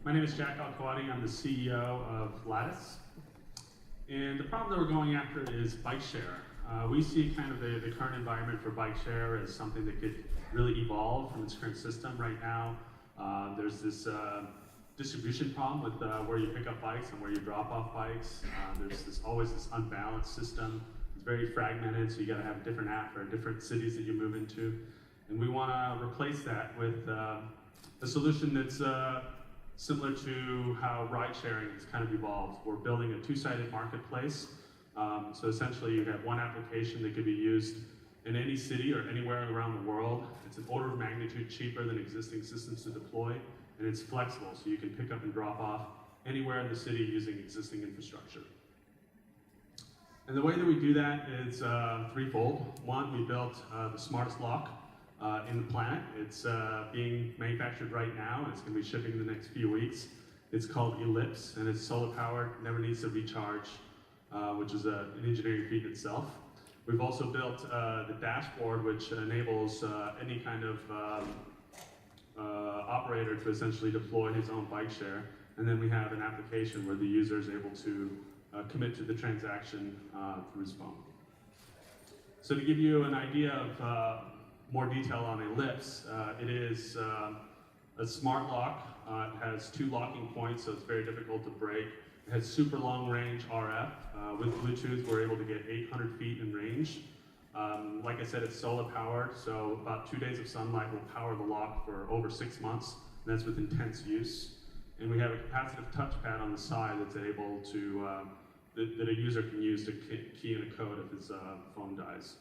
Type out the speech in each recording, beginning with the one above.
My name is Jack Alcoati. I'm the CEO of Lattis. And the problem that we're going after is bike share. We see kind of the current environment for bike share as something that could really evolve from its current system right now. There's this distribution problem with where you pick up bikes and where you drop off bikes. There's always this unbalanced system. It's very fragmented, so you got to have a different app for different cities that you move into. And we want to replace that with a solution that's similar to how ride sharing has kind of evolved. We're building a two-sided marketplace. So essentially you have one application that could be used in any city or anywhere around the world. It's an order of magnitude cheaper than existing systems to deploy, and it's flexible, so you can pick up and drop off anywhere in the city using existing infrastructure. And the way that we do that is threefold. One, we built the smartest lock in the planet. It's being manufactured right now, and it's going to be shipping in the next few weeks. It's called Ellipse, and it's solar powered, never needs to recharge, which is an engineering feat itself. We've also built the dashboard, which enables any kind of operator to essentially deploy his own bike share. And then we have an application where the user is able to commit to the transaction through his phone. So to give you an idea of more detail on Ellipse, it is a smart lock. It has 2 locking points, so it's very difficult to break. It has super long range RF. With Bluetooth, we're able to get 800 feet in range. Like I said, it's solar powered, so about 2 days of sunlight will power the lock for over 6 months, and that's with intense use. And we have a capacitive touchpad on the side that's able to, that a user can use to key in a code if his phone dies.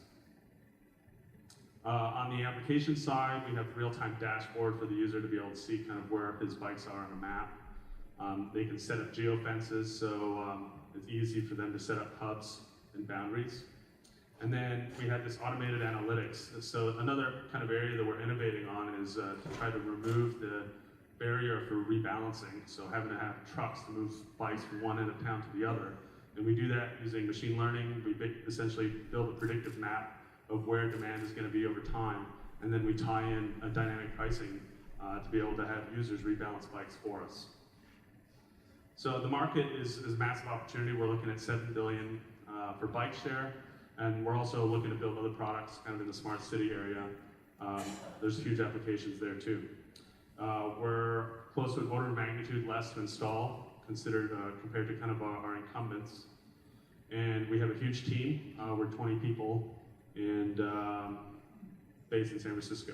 On the application side, we have real-time dashboard for the user to be able to see kind of where his bikes are on a map. They can set up geofences, so it's easy for them to set up hubs and boundaries. And then we have this automated analytics. So another kind of area that we're innovating on is to try to remove the barrier for rebalancing. So having to have trucks to move bikes from one end of town to the other. And we do that using machine learning. We essentially build a predictive map of where demand is going to be over time. And then we tie in a dynamic pricing to be able to have users rebalance bikes for us. So the market is a massive opportunity. We're looking at $7 billion for bike share, and we're also looking to build other products kind of in the smart city area. There's huge applications there too. We're close to an order of magnitude less to install, considered compared to kind of our incumbents. And we have a huge team. We're 20 people, and based in San Francisco.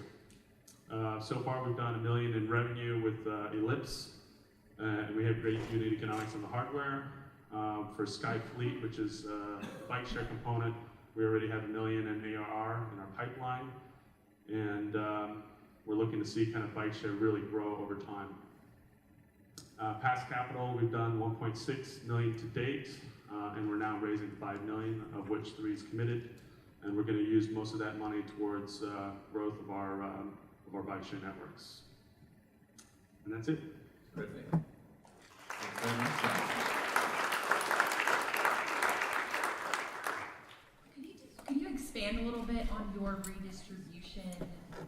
So far, we've done $1 million in revenue with Ellipse. And we have great unit economics on the hardware. For Skyfleet, which is a bike share component, we already have $1 million in ARR in our pipeline. And we're looking to see kind of bike share really grow over time. Past capital, we've done $1.6 million to date, and we're now raising $5 million, of which 3 is committed. And we're going to use most of that money towards growth of our bike share networks. And that's it. Perfect. Thanks very much, Jack. Could you expand a little bit on your redistribution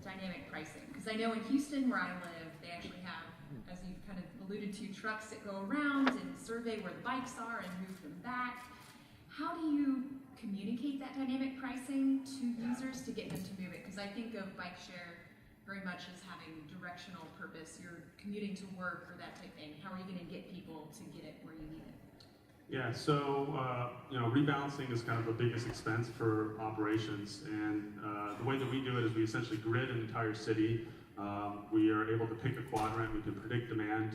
dynamic pricing? Because I know in Houston, where I live, they actually have, as you kind of alluded to, trucks that go around and survey where the bikes are and move them back. How do you communicate that dynamic pricing to users to get them to move it? Because I think of bike share very much as having directional purpose. You're commuting to work or that type thing. How are you going to get people to get it where you need it? Yeah, so rebalancing is kind of the biggest expense for operations, and the way that we do it is we essentially grid an entire city. We are able to pick a quadrant. We can predict demand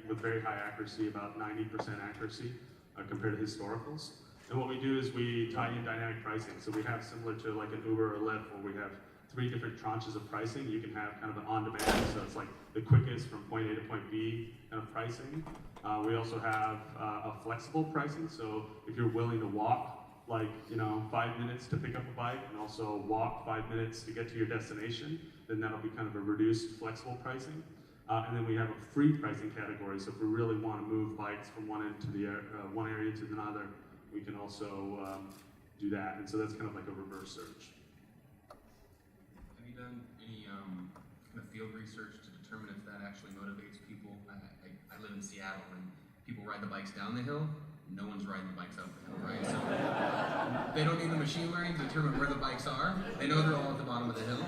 with very high accuracy, about 90% accuracy compared to historicals. And what we do is we tie in dynamic pricing. So we have similar to like an Uber or Lyft, where we have 3 different tranches of pricing. You can have kind of an on-demand, so it's like the quickest from point A to point B kind of pricing. We also have a flexible pricing, so if you're willing to walk like 5 minutes to pick up a bike and also walk 5 minutes to get to your destination, then that'll be kind of a reduced flexible pricing. And then we have a free pricing category, so if we really want to move bikes from one end to the one area to another, we can also do that. And so that's kind of like a reverse search. Have you done any kind of field research to determine if that actually motivates people? I in Seattle, and people ride the bikes down the hill. No one's riding the bikes up the hill, right? So they don't need the machine learning to determine where the bikes are. They know they're all at the bottom of the hill.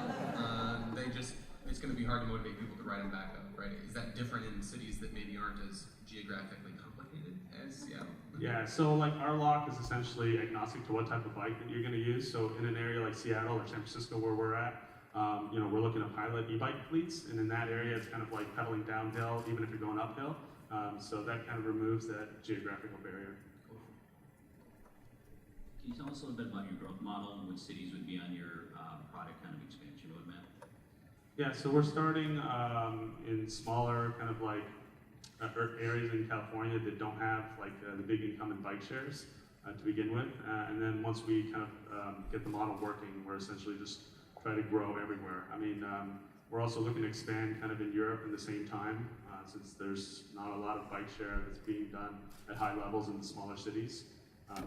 It's going to be hard to motivate people to ride them back up, right? Is that different in cities that maybe aren't as geographically complicated as Seattle? Yeah, so like our lock is essentially agnostic to what type of bike that you're going to use. So in an area like Seattle or San Francisco where we're at, we're looking to pilot e-bike fleets, and in that area it's kind of like pedaling downhill even if you're going uphill. So that kind of removes that geographical barrier. Can you tell us a little bit about your growth model and which cities would be on your product kind of expansion roadmap? Yeah, so we're starting in smaller kind of like areas in California that don't have like the big incumbent bike shares to begin with, and then once we kind of get the model working, we're essentially just try to grow everywhere. I mean, we're also looking to expand kind of in Europe at the same time, since there's not a lot of bike share that's being done at high levels in the smaller cities.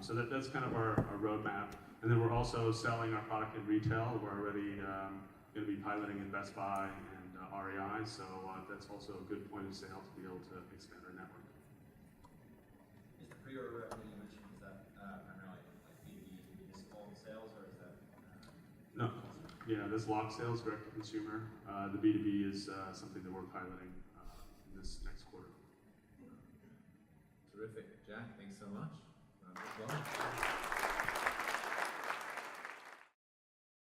So that's kind of our roadmap. And then we're also selling our product in retail. We're already going to be piloting in Best Buy and REI, so that's also a good point of sale to be able to expand our network. Is the pre-order revenue you mentioned, is that primarily like B2B municipal sales, or is that? No, yeah, there's lock sales, direct to consumer. The B2B is something that we're piloting in this next quarter. Terrific. Jack, thanks so much. Round of applause.